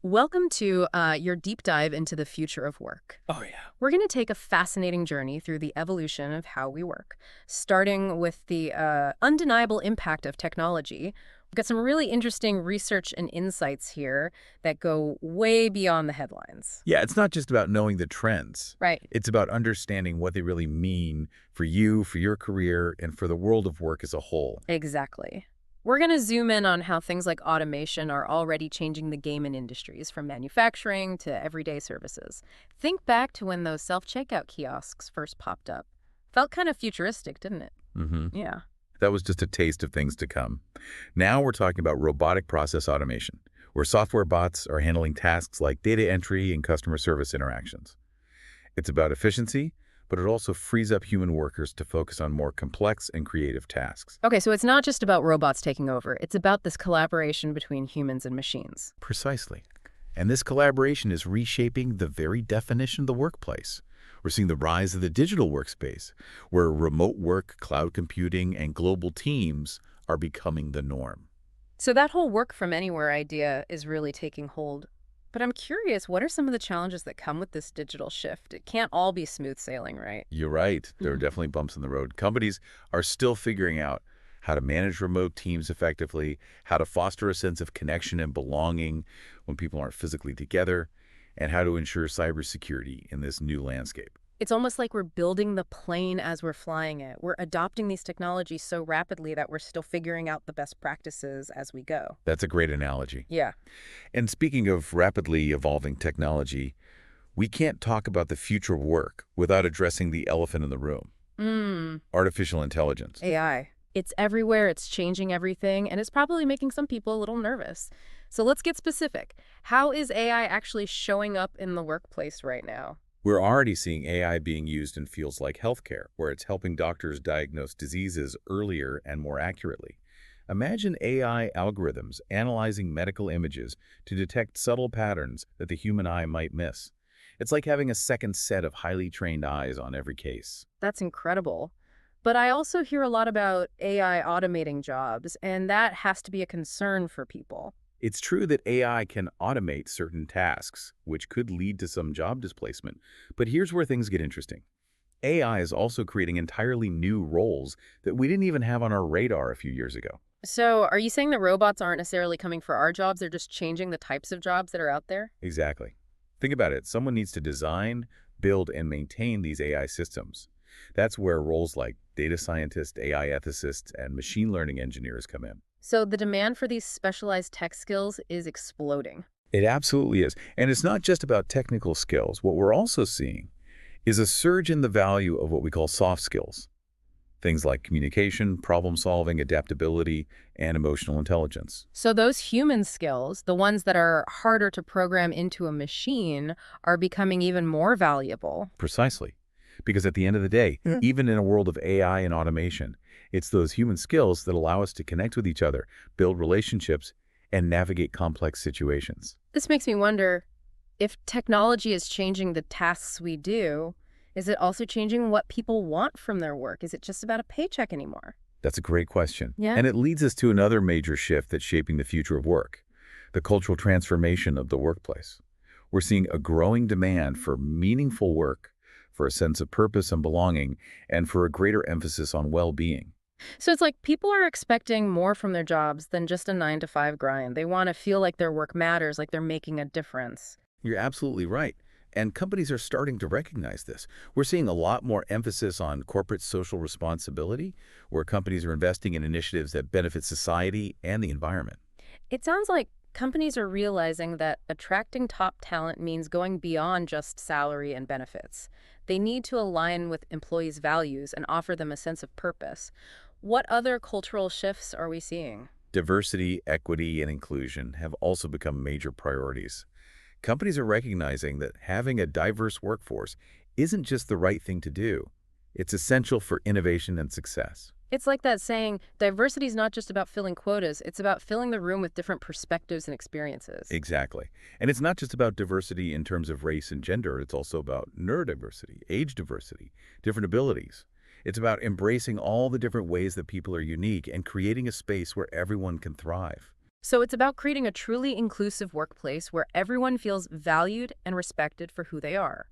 Welcome to your deep dive into the future of work. Oh, yeah. We're going to take a fascinating journey through the evolution of how we work, starting with the undeniable impact of technology. We've got some really interesting research and insights here that go way beyond the headlines. Yeah, it's not just about knowing the trends. Right. It's about understanding what they really mean for you, for your career, and for the world of work as a whole. Exactly. We're going to zoom in on how things like automation are already changing the game in industries, from manufacturing to everyday services. Think back to when those self-checkout kiosks first popped up. Felt kind of futuristic, didn't it? hmm Yeah. That was just a taste of things to come. Now we're talking about robotic process automation, where software bots are handling tasks like data entry and customer service interactions. It's about efficiency, but it also frees up human workers to focus on more complex and creative tasks. Okay, so it's not just about robots taking over. It's about this collaboration between humans and machines. Precisely. And this collaboration is reshaping the very definition of the workplace. We're seeing the rise of the digital workspace, where remote work, cloud computing, and global teams are becoming the norm. So that whole work from anywhere idea is really taking hold. But I'm curious, what are some of the challenges that come with this digital shift? It can't all be smooth sailing, right? You're right. There are Mhm. definitely bumps in the road. Companies are still figuring out how to manage remote teams effectively, how to foster a sense of connection and belonging when people aren't physically together, and how to ensure cybersecurity in this new landscape. It's almost like we're building the plane as we're flying it. We're adopting these technologies so rapidly that we're still figuring out the best practices as we go. That's a great analogy. Yeah. And speaking of rapidly evolving technology, we can't talk about the future of work without addressing the elephant in the room, Mm, artificial intelligence. AI. It's everywhere, it's changing everything, and it's probably making some people a little nervous. So let's get specific. How is AI actually showing up in the workplace right now? We're already seeing AI being used in fields like healthcare, where it's helping doctors diagnose diseases earlier and more accurately. Imagine AI algorithms analyzing medical images to detect subtle patterns that the human eye might miss. It's like having a second set of highly trained eyes on every case. That's incredible. But I also hear a lot about AI automating jobs, and that has to be a concern for people. It's true that AI can automate certain tasks, which could lead to some job displacement. But here's where things get interesting. AI is also creating entirely new roles that we didn't even have on our radar a few years ago. So, are you saying that robots aren't necessarily coming for our jobs? They're just changing the types of jobs that are out there? Exactly. Think about it. Someone needs to design, build, and maintain these AI systems. That's where roles like data scientists, AI ethicists, and machine learning engineers come in. So, the demand for these specialized tech skills is exploding. It absolutely is. And it's not just about technical skills. What we're also seeing is a surge in the value of what we call soft skills. Things like communication, problem solving, adaptability, and emotional intelligence. So, those human skills, the ones that are harder to program into a machine, are becoming even more valuable. Precisely. Because at the end of the day, even in a world of AI and automation, it's those human skills that allow us to connect with each other, build relationships, and navigate complex situations. This makes me wonder, if technology is changing the tasks we do, is it also changing what people want from their work? Is it just about a paycheck anymore? That's a great question. Yeah. And it leads us to another major shift that's shaping the future of work, the cultural transformation of the workplace. We're seeing a growing demand for meaningful work, for a sense of purpose and belonging, and for a greater emphasis on well-being. So it's like people are expecting more from their jobs than just a 9 to 5 grind. They want to feel like their work matters, like they're making a difference. You're absolutely right. And companies are starting to recognize this. We're seeing a lot more emphasis on corporate social responsibility, where companies are investing in initiatives that benefit society and the environment. It sounds like companies are realizing that attracting top talent means going beyond just salary and benefits. They need to align with employees' values and offer them a sense of purpose. What other cultural shifts are we seeing? Diversity, equity, and inclusion have also become major priorities. Companies are recognizing that having a diverse workforce isn't just the right thing to do. It's essential for innovation and success. It's like that saying, diversity is not just about filling quotas, it's about filling the room with different perspectives and experiences. Exactly. And it's not just about diversity in terms of race and gender, it's also about neurodiversity, age diversity, different abilities. It's about embracing all the different ways that people are unique and creating a space where everyone can thrive. So it's about creating a truly inclusive workplace where everyone feels valued and respected for who they are.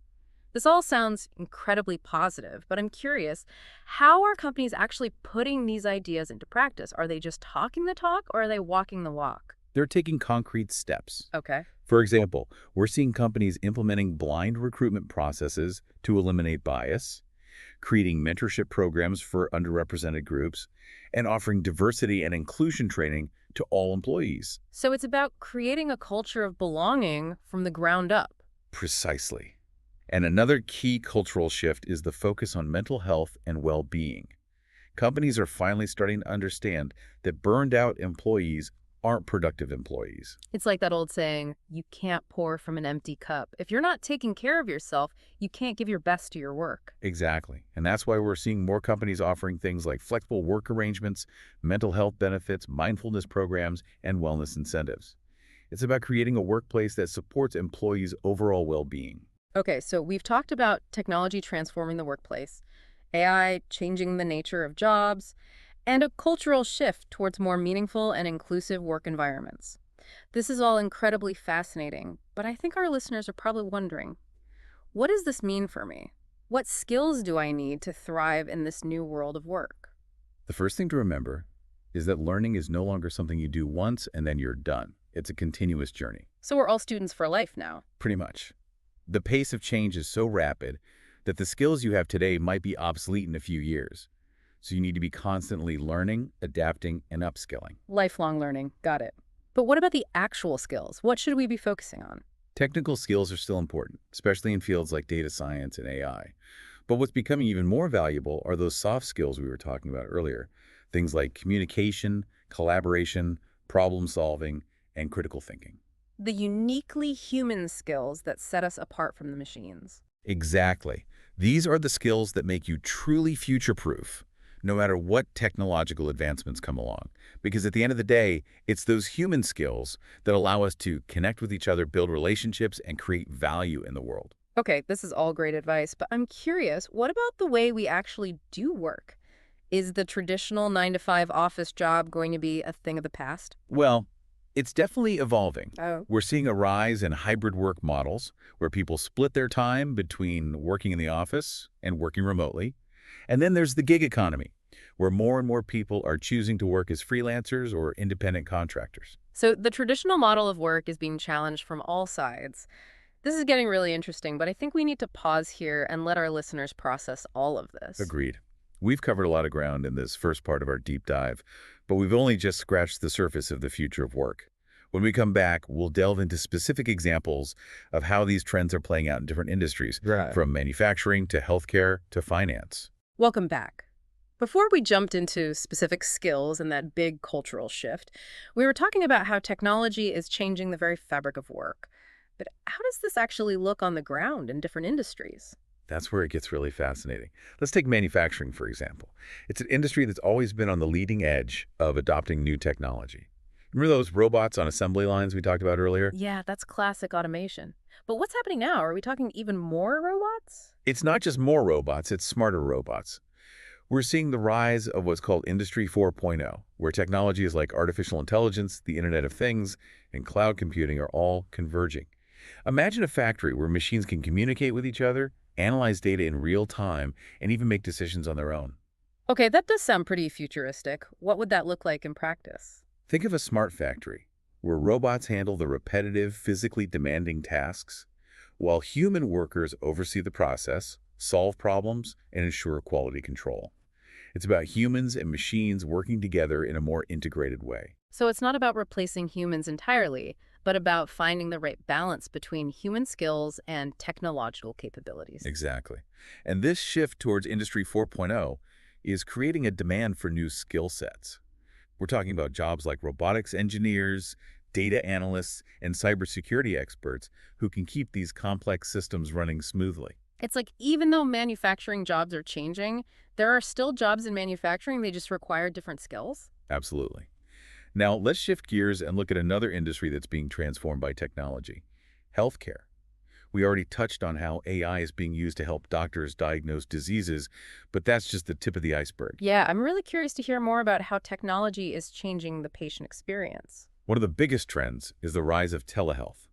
This all sounds incredibly positive, but I'm curious, how are companies actually putting these ideas into practice? Are they just talking the talk or are they walking the walk? They're taking concrete steps. Okay. For example, we're seeing companies implementing blind recruitment processes to eliminate bias, creating mentorship programs for underrepresented groups, and offering diversity and inclusion training to all employees. So it's about creating a culture of belonging from the ground up. Precisely. And another key cultural shift is the focus on mental health and well-being. Companies are finally starting to understand that burned-out employees aren't productive employees. It's like that old saying, you can't pour from an empty cup. If you're not taking care of yourself, you can't give your best to your work. Exactly. And that's why we're seeing more companies offering things like flexible work arrangements, mental health benefits, mindfulness programs, and wellness incentives. It's about creating a workplace that supports employees' overall well-being. Okay, so we've talked about technology transforming the workplace, AI changing the nature of jobs, and a cultural shift towards more meaningful and inclusive work environments. This is all incredibly fascinating, but I think our listeners are probably wondering, what does this mean for me? What skills do I need to thrive in this new world of work? The first thing to remember is that learning is no longer something you do once and then you're done. It's a continuous journey, So we're all students for life now. pretty much. The pace of change is so rapid that the skills you have today might be obsolete in a few years. So you need to be constantly learning, adapting, and upskilling. Lifelong learning, got it. But what about the actual skills? What should we be focusing on? Technical skills are still important, especially in fields like data science and AI. But what's becoming even more valuable are those soft skills we were talking about earlier. Things like communication, collaboration, problem solving, and critical thinking. The uniquely human skills that set us apart from the machines. Exactly. These are the skills that make you truly future-proof, no matter what technological advancements come along. Because at the end of the day, it's those human skills that allow us to connect with each other, build relationships, and create value in the world. Okay, this is all great advice, but I'm curious, what about the way we actually do work? Is the traditional 9 to 5 office job going to be a thing of the past? Well, it's definitely evolving. Oh. We're seeing a rise in hybrid work models where people split their time between working in the office and working remotely. And then there's the gig economy, where more and more people are choosing to work as freelancers or independent contractors. So the traditional model of work is being challenged from all sides. This is getting really interesting, but I think we need to pause here and let our listeners process all of this. Agreed. We've covered a lot of ground in this first part of our deep dive, but we've only just scratched the surface of the future of work. When we come back, we'll delve into specific examples of how these trends are playing out in different industries, Right. from manufacturing to healthcare to finance. Welcome back. Before we jumped into specific skills and that big cultural shift, we were talking about how technology is changing the very fabric of work. But how does this actually look on the ground in different industries? That's where it gets really fascinating. Let's take manufacturing, for example. It's an industry that's always been on the leading edge of adopting new technology. Remember those robots on assembly lines we talked about earlier? Yeah, that's classic automation. But what's happening now? Are we talking even more robots? It's not just more robots, it's smarter robots. We're seeing the rise of what's called Industry 4.0, where technologies like artificial intelligence, the Internet of Things, and cloud computing are all converging. Imagine a factory where machines can communicate with each other, analyze data in real time, and even make decisions on their own. Okay, that does sound pretty futuristic. What would that look like in practice? Think of a smart factory, where robots handle the repetitive, physically demanding tasks, while human workers oversee the process, solve problems, and ensure quality control. It's about humans and machines working together in a more integrated way. So it's not about replacing humans entirely, but about finding the right balance between human skills and technological capabilities. Exactly. And this shift towards Industry 4.0 is creating a demand for new skill sets. We're talking about jobs like robotics engineers, data analysts, and cybersecurity experts who can keep these complex systems running smoothly. It's like even though manufacturing jobs are changing, there are still jobs in manufacturing, they just require different skills. Absolutely. Now, let's shift gears and look at another industry that's being transformed by technology, healthcare. We already touched on how AI is being used to help doctors diagnose diseases, but that's just the tip of the iceberg. Yeah, I'm really curious to hear more about how technology is changing the patient experience. One of the biggest trends is the rise of telehealth.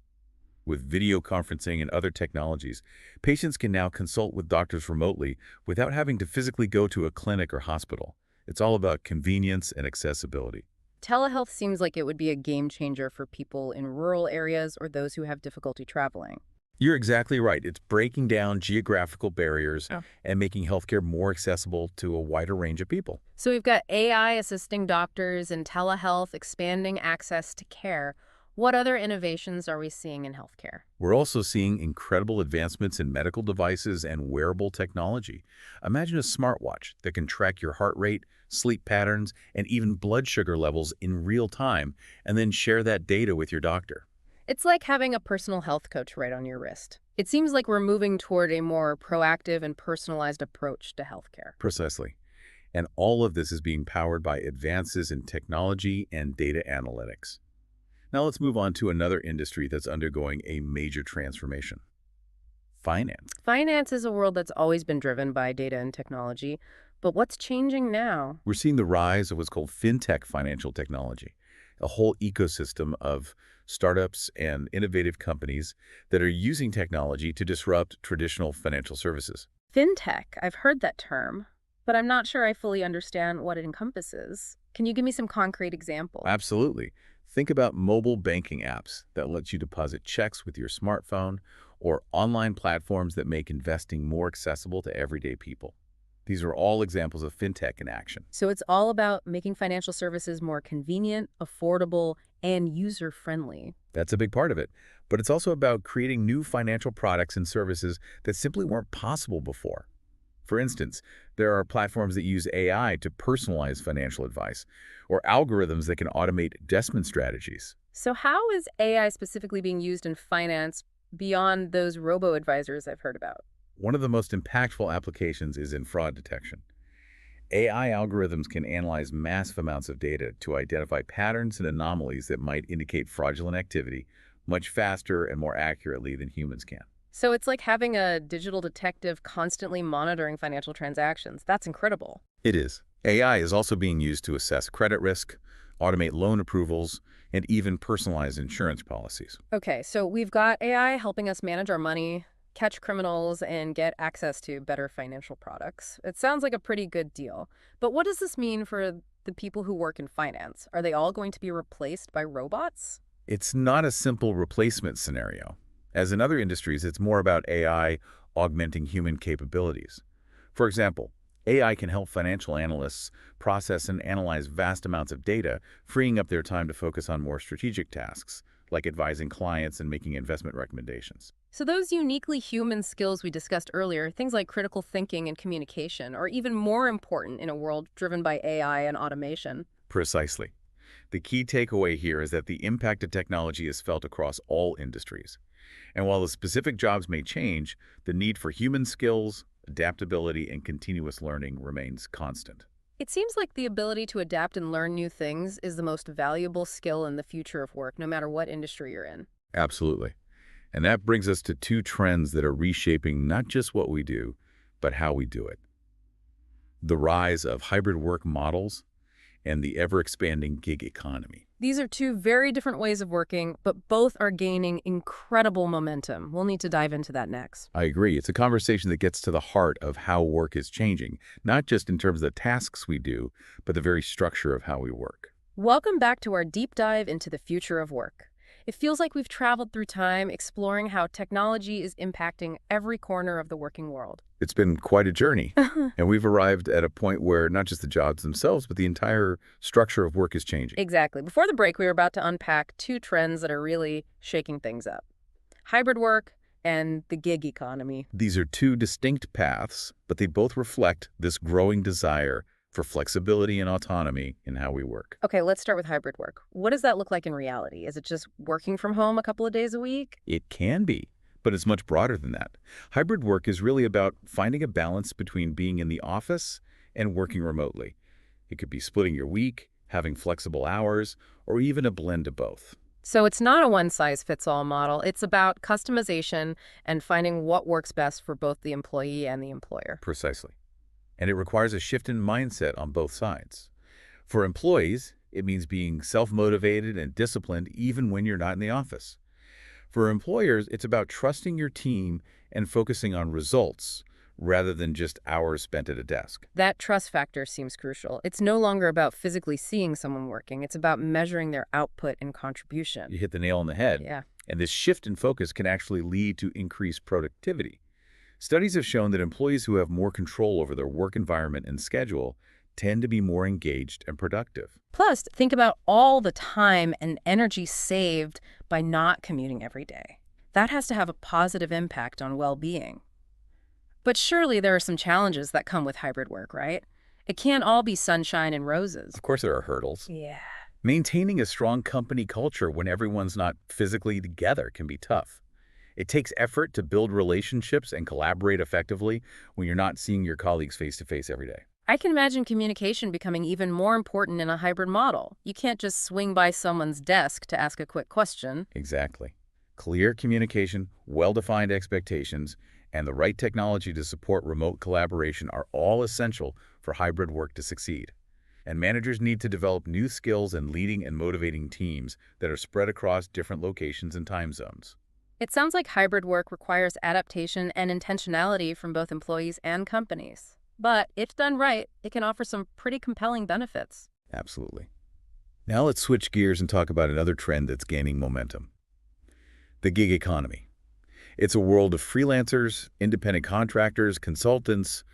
With video conferencing and other technologies, patients can now consult with doctors remotely without having to physically go to a clinic or hospital. It's all about convenience and accessibility. Telehealth seems like it would be a game changer for people in rural areas or those who have difficulty traveling. You're exactly right. It's breaking down geographical barriers Oh. and making healthcare more accessible to a wider range of people. So we've got AI assisting doctors and telehealth expanding access to care. What other innovations are we seeing in healthcare? We're also seeing incredible advancements in medical devices and wearable technology. Imagine a smartwatch that can track your heart rate, sleep patterns, and even blood sugar levels in real time, and then share that data with your doctor. It's like having a personal health coach right on your wrist. It seems like we're moving toward a more proactive and personalized approach to healthcare. Precisely. And all of this is being powered by advances in technology and data analytics. Now let's move on to another industry that's undergoing a major transformation: finance. Finance is a world that's always been driven by data and technology, but what's changing now? We're seeing the rise of what's called fintech financial technology, a whole ecosystem of startups and innovative companies that are using technology to disrupt traditional financial services. Fintech, I've heard that term, but I'm not sure I fully understand what it encompasses. Can you give me some concrete examples? Absolutely. Think about mobile banking apps that let you deposit checks with your smartphone, or online platforms that make investing more accessible to everyday people. These are all examples of fintech in action. So it's all about making financial services more convenient, affordable, and user-friendly. That's a big part of it. But it's also about creating new financial products and services that simply weren't possible before. For instance, there are platforms that use AI to personalize financial advice, or algorithms that can automate investment strategies. So how is AI specifically being used in finance beyond those robo-advisors I've heard about? One of the most impactful applications is in fraud detection. AI algorithms can analyze massive amounts of data to identify patterns and anomalies that might indicate fraudulent activity much faster and more accurately than humans can. So it's like having a digital detective constantly monitoring financial transactions. That's incredible. It is. AI is also being used to assess credit risk, automate loan approvals, and even personalize insurance policies. Okay, so we've got AI helping us manage our money, catch criminals, and get access to better financial products. It sounds like a pretty good deal. But what does this mean for the people who work in finance? Are they all going to be replaced by robots? It's not a simple replacement scenario. As in other industries, it's more about AI augmenting human capabilities. For example, AI can help financial analysts process and analyze vast amounts of data, freeing up their time to focus on more strategic tasks, like advising clients and making investment recommendations. So those uniquely human skills we discussed earlier, things like critical thinking and communication, are even more important in a world driven by AI and automation. Precisely. The key takeaway here is that the impact of technology is felt across all industries. And while the specific jobs may change, the need for human skills, adaptability, and continuous learning remains constant. It seems like the ability to adapt and learn new things is the most valuable skill in the future of work, no matter what industry you're in. Absolutely. And that brings us to two trends that are reshaping not just what we do, but how we do it: the rise of hybrid work models and the ever-expanding gig economy. These are two very different ways of working, but both are gaining incredible momentum. We'll need to dive into that next. I agree. It's a conversation that gets to the heart of how work is changing, not just in terms of the tasks we do, but the very structure of how we work. Welcome back to our deep dive into the future of work. It feels like we've traveled through time exploring how technology is impacting every corner of the working world. It's been quite a journey, and we've arrived at a point where not just the jobs themselves, but the entire structure of work is changing. Exactly. Before the break, we were about to unpack two trends that are really shaking things up: hybrid work and the gig economy. These are two distinct paths, but they both reflect this growing desire for flexibility and autonomy in how we work. Okay, let's start with hybrid work. What does that look like in reality? Is it just working from home a couple of days a week? It can be, but it's much broader than that. Hybrid work is really about finding a balance between being in the office and working remotely. It could be splitting your week, having flexible hours, or even a blend of both. So it's not a one-size-fits-all model. It's about customization and finding what works best for both the employee and the employer. Precisely. And it requires a shift in mindset on both sides. For employees, It means being self-motivated and disciplined even when you're not in the office. For employers, it's about trusting your team and focusing on results rather than just hours spent at a desk. That trust factor seems crucial. It's no longer about physically seeing someone working. It's about measuring their output and contribution. You hit the nail on the head. Yeah. And this shift in focus can actually lead to increased productivity. Studies have shown that employees who have more control over their work environment and schedule tend to be more engaged and productive. Plus, think about all the time and energy saved by not commuting every day. That has to have a positive impact on well-being. But surely there are some challenges that come with hybrid work, right? It can't all be sunshine and roses. Of course, there are hurdles. Yeah. Maintaining a strong company culture when everyone's not physically together can be tough. It takes effort to build relationships and collaborate effectively when you're not seeing your colleagues face to face every day. I can imagine communication becoming even more important in a hybrid model. You can't just swing by someone's desk to ask a quick question. Exactly. Clear communication, well-defined expectations, and the right technology to support remote collaboration are all essential for hybrid work to succeed. And managers need to develop new skills in leading and motivating teams that are spread across different locations and time zones. It sounds like hybrid work requires adaptation and intentionality from both employees and companies. But if done right, it can offer some pretty compelling benefits. Absolutely. Now let's switch gears and talk about another trend that's gaining momentum: the gig economy. It's a world of freelancers, independent contractors, consultants,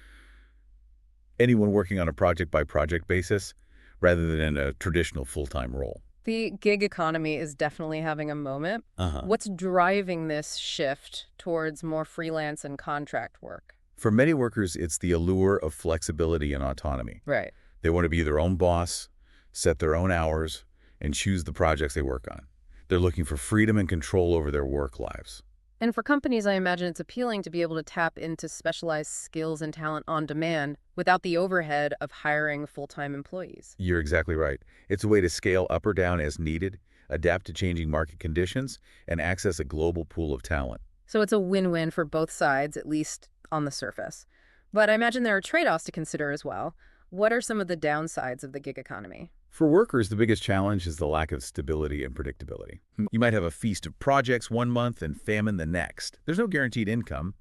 anyone working on a project-by-project basis rather than in a traditional full-time role. The gig economy is definitely having a moment. Uh-huh. What's driving this shift towards more freelance and contract work? For many workers, it's the allure of flexibility and autonomy. Right. They want to be their own boss, set their own hours, and choose the projects they work on. They're looking for freedom and control over their work lives. And for companies, I imagine it's appealing to be able to tap into specialized skills and talent on demand without the overhead of hiring full-time employees. You're exactly right. It's a way to scale up or down as needed, adapt to changing market conditions, and access a global pool of talent. So it's a win-win for both sides, at least on the surface. But I imagine there are trade-offs to consider as well. What are some of the downsides of the gig economy? For workers, the biggest challenge is the lack of stability and predictability. You might have a feast of projects one month and famine the next. There's no guaranteed income,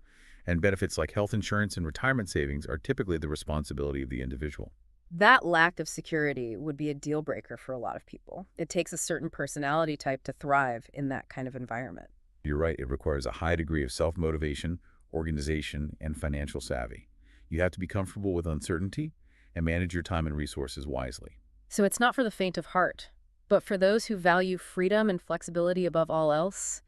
and benefits like health insurance and retirement savings are typically the responsibility of the individual. That lack of security would be a deal breaker for a lot of people. It takes a certain personality type to thrive in that kind of environment. You're right, it requires a high degree of self-motivation, organization, and financial savvy. You have to be comfortable with uncertainty and manage your time and resources wisely. So it's not for the faint of heart, but for those who value freedom and flexibility above all else,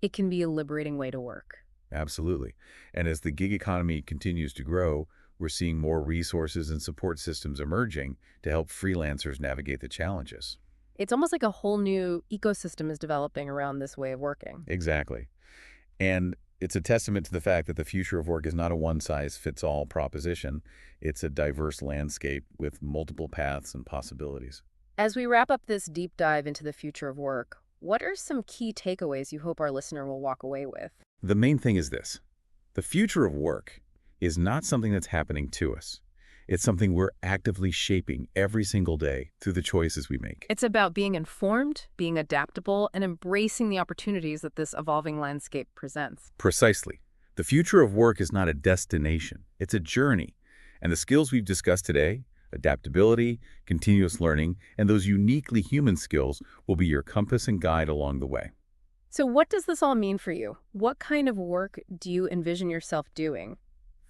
it can be a liberating way to work. Absolutely. And as the gig economy continues to grow, we're seeing more resources and support systems emerging to help freelancers navigate the challenges. It's almost like a whole new ecosystem is developing around this way of working. Exactly. And it's a testament to the fact that the future of work is not a one-size-fits-all proposition. It's a diverse landscape with multiple paths and possibilities. As we wrap up this deep dive into the future of work, what are some key takeaways you hope our listener will walk away with? The main thing is this: the future of work is not something that's happening to us. It's something we're actively shaping every single day through the choices we make. It's about being informed, being adaptable, and embracing the opportunities that this evolving landscape presents. Precisely. The future of work is not a destination. It's a journey. And the skills we've discussed today, adaptability, continuous learning, and those uniquely human skills will be your compass and guide along the way. So what does this all mean for you? What kind of work do you envision yourself doing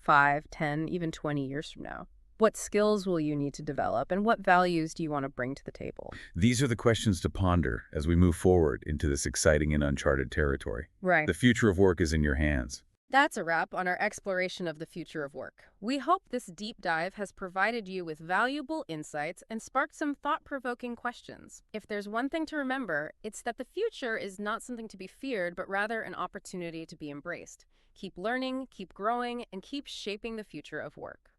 5, 10, even 20 years from now? What skills will you need to develop, and what values do you want to bring to the table? These are the questions to ponder as we move forward into this exciting and uncharted territory. Right. The future of work is in your hands. That's a wrap on our exploration of the future of work. We hope this deep dive has provided you with valuable insights and sparked some thought-provoking questions. If there's one thing to remember, it's that the future is not something to be feared, but rather an opportunity to be embraced. Keep learning, keep growing, and keep shaping the future of work.